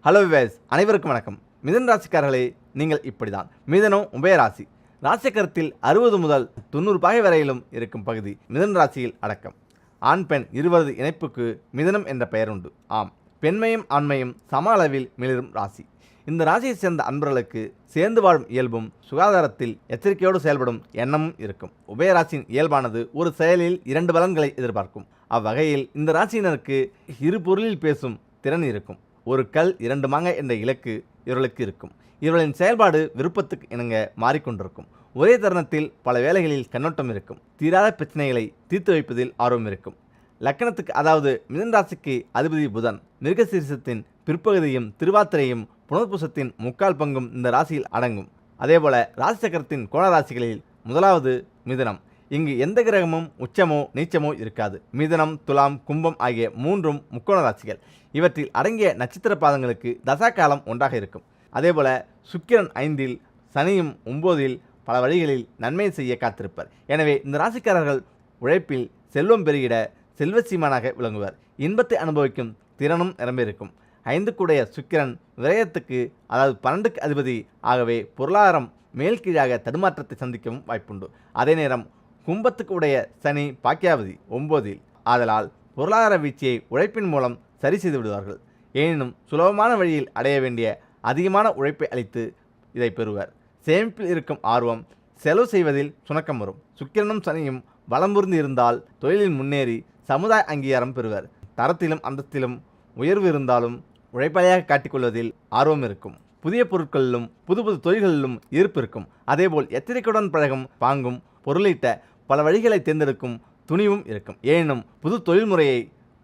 Hello wives, அனைவருக்கும் வணக்கம். மிதுன ராசிக்காரர்களே, நீங்கள் இப்படிதான். மிதுனம் உபயராசி. ராசிக்கரத்தில் 60 முதல் 90 பாகை வரையிலும் இருக்கும் பகுதி மிதுன ராசியில் அடக்கம். ஆண் பெண் இருவரது இணைப்புக்கு மிதுனம் என்ற பெயர் உண்டு. ஆம், பெண்மையும் ஆண்மையும் சம அளவில் மிளிரும் ராசி. இந்த ராசியை சேர்ந்த அன்பர்களுக்கு சேர்ந்து வாழும் இயல்பும் சுகாதாரத்தில் எச்சரிக்கையோடு செயல்படும் எண்ணமும் இருக்கும். உபயராசியின் இயல்பானது ஒரு செயலில் 2 பலன்களை எதிர்பார்க்கும். அவ்வகையில் இந்த ராசியினருக்கு இரு பொருளில் பேசும் திறன் இருக்கும். ஒரு கல் 2 மாங்காய் என்ற இலக்கு இவர்களுக்கு இருக்கும். இவர்களின் செயல்பாடு விருப்பத்துக்கு இணங்க மாறிக்கொண்டிருக்கும். ஒரே தருணத்தில் பல வேலைகளில் கண்ணோட்டம் இருக்கும். தீராத பிரச்சனைகளை தீர்த்து வைப்பதில் ஆர்வம் இருக்கும். லக்கணத்துக்கு, அதாவது மிதுன ராசிக்கு அதிபதி புதன். மிருகசீரிசத்தின் பிற்பகுதியும் திருவாத்திரையும் புனர்பூசத்தின் 3/4 பங்கும் இந்த ராசியில் அடங்கும். அதேபோல ராசி சக்கரத்தின் கோணராசிகளில் முதலாவது மிதுனம். இங்கு எந்த கிரகமும் உச்சமோ நீச்சமோ இருக்காது. மிதுனம், துலாம், கும்பம் ஆகிய 3ம் முக்கோண ராசிகள். இவற்றில் அடங்கிய நட்சத்திர பாதங்களுக்கு தசாகாலம் ஒன்றாக இருக்கும். அதேபோல சுக்கிரன் 5இல், சனியும் 9இல் பல வழிகளில் நன்மை செய்ய காத்திருப்பர். எனவே இந்த ராசிக்காரர்கள் உழைப்பில் செல்வம் பெருகிட செல்வசீமானாக விளங்குவர். இன்பத்தை அனுபவிக்கும் திறனும் நிரம்பியிருக்கும். 5க்குடைய சுக்கிரன் விரயத்துக்கு, அதாவது 12க்கு அதிபதி. ஆகவே பொருளாதாரம் மேல் கீழாக தடுமாற்றத்தை சந்திக்கவும் வாய்ப்புண்டு. அதே நேரம் கும்பத்துக்கு உடைய சனி பாக்கியாவதி 9இல். ஆதலால் பொருளாதார வீழ்ச்சியை உழைப்பின் மூலம் சரி செய்து விடுவார்கள். எனினும் சுலபமான வழியில் அடைய வேண்டிய அதிகமான உழைப்பை அளித்து இதை பெறுவர். சேமிப்பில் இருக்கும் ஆர்வம் செலவு செய்வதில் சுணக்கம் வரும். சுக்கிரனும் சனியும் பலம் புரிந்து இருந்தால் தொழிலில் முன்னேறி சமுதாய அங்கீகாரம் பெறுவர். தரத்திலும் அந்தஸ்திலும் உயர்வு இருந்தாலும் உழைப்பாளியாக காட்டிக்கொள்வதில் ஆர்வம் இருக்கும். புதிய பொருட்களிலும் புது புது தொழில்களிலும் ஈர்ப்பு இருக்கும். அதேபோல் எச்சரிக்கையுடன் பழகும் பாங்கும் பொருளீட்ட பல வழிகளை தேர்ந்தெடுக்கும் துணிவும் இருக்கும். ஏனும் புது தொழில்முறையை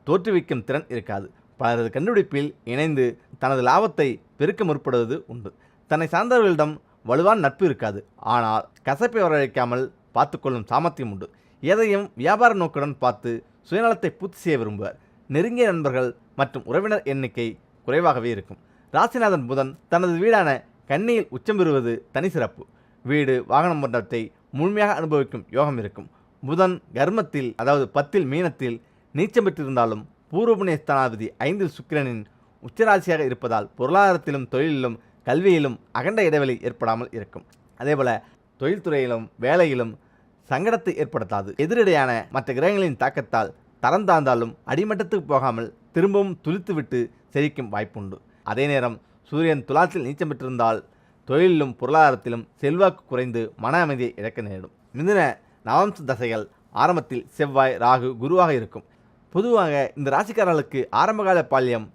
தோற்றுவிக்கும் திறன் இருக்காது. பலரது கண்டுபிடிப்பில் இணைந்து தனது லாபத்தை பெருக்க முற்படுவது உண்டு. தன்னை சார்ந்தவர்களிடம் வலுவான நட்பு இருக்காது. ஆனால் கசப்பை வரவழைக்காமல் பார்த்துக்கொள்ளும் சாமர்த்தியம் உண்டு. எதையும் வியாபார நோக்குடன் பார்த்து சுயநலத்தை பூர்த்தி செய்ய விரும்புவர். நெருங்கிய நண்பர்கள் மற்றும் உறவினர் எண்ணிக்கை குறைவாகவே இருக்கும். ராசிநாதன் புதன் தனது வீடான கன்னியில் உச்சம் பெறுவது தனி சிறப்பு. வீடு, வாகனம் போன்றவற்றை முழுமையாக அனுபவிக்கும் யோகம் இருக்கும். புதன் கர்மத்தில், அதாவது 10இல் மீனத்தில் நீச்சம் பெற்றிருந்தாலும் பூர்வபுண்ணிய ஸ்தானாதிபதி 5இல் சுக்கிரனின் உச்சராசியாக இருப்பதால் பொருளாதாரத்திலும் தொழிலிலும் கல்வியிலும் அகண்ட இடைவெளி ஏற்படாமல் இருக்கும். அதேபோல தொழில்துறையிலும் வேலையிலும் சங்கடத்தை ஏற்படுத்தாது. எதிரடையான மற்ற கிரகங்களின் தாக்கத்தால் தரம் தாழ்ந்தாலும் அடிமட்டத்துக்கு போகாமல் திரும்பவும் துளித்துவிட்டு செழிக்கும் வாய்ப்புண்டு. அதே நேரம் சூரியன் துலாத்தில் நீச்சம் பெற்றிருந்தால் தொழிலிலும் பொருளாதாரத்திலும் செல்வாக்கு குறைந்து மன அமைதியை இழக்க நேரிடும். மிதுன நவம்ச தசைகள் ஆரம்பத்தில் செவ்வாய், ராகு, குருவாக இருக்கும். பொதுவாக இந்த ராசிக்காரர்களுக்கு ஆரம்பகால பால்யம்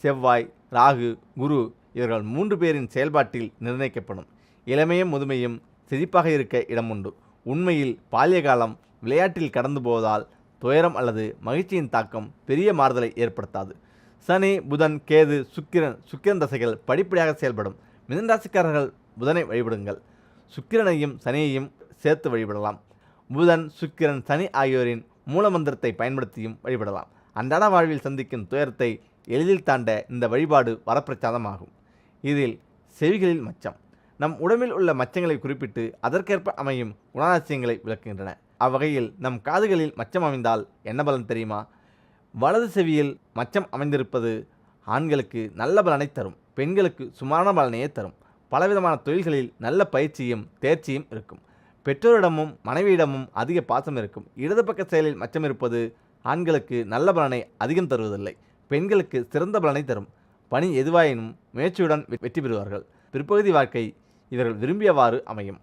செவ்வாய், ராகு, குரு இவர்கள் 3 பேரின் செயல்பாட்டில் நிர்ணயிக்கப்படும். இளமையும் முதுமையும் செழிப்பாக இருக்க இடம் உண்டு. உண்மையில் பால்ய காலம் விளையாட்டில் கடந்து போவதால் துயரம் அல்லது மகிழ்ச்சியின் தாக்கம் பெரிய மாறுதலை ஏற்படுத்தாது. சனி, புதன், கேது, சுக்கிரன் தசைகள் படிப்படியாக செயல்படும். மிதுன ராசிக்காரர்கள் புதனை வழிபடுங்கள். சுக்கிரனையும் சனியையும் சேர்த்து வழிபடலாம். புதன், சுக்கிரன், சனி ஆகியோரின் மூலமந்திரத்தை பயன்படுத்தியும் வழிபடலாம். அன்றாட வாழ்வில் சந்திக்கும் துயரத்தை எளிதில் தாண்ட இந்த வழிபாடு வரப்பிரசாதமாகும். இதில் செவிகளில் மச்சம். நம் உடம்பில் உள்ள மச்சங்களை குறிப்பிட்டு அதற்கேற்ப அமையும் குணாதிசயங்களை விளக்குகின்றன. அவ்வகையில் நம் காதுகளில் மச்சம் அமைந்தால் என்ன பலன் தெரியுமா? வலது செவியில் மச்சம் அமைந்திருப்பது ஆண்களுக்கு நல்ல பலனை தரும். பெண்களுக்கு சுமாரான பலனையே தரும். பலவிதமான தொழில்களில் நல்ல பயிற்சியும் தேர்ச்சியும் இருக்கும். பெற்றோரிடமும் மனைவியிடமும் அதிக பாசம் இருக்கும். இடது பக்க செயலில் மச்சம் இருப்பது ஆண்களுக்கு நல்ல பலனை அதிகம் தருவதில்லை. பெண்களுக்கு சிறந்த பலனை தரும். பணி எதுவாயினும் முயற்சியுடன் வெற்றி பெறுவார்கள். பிற்பகுதி வாழ்க்கை இவர்கள் விரும்பியவாறு அமையும்.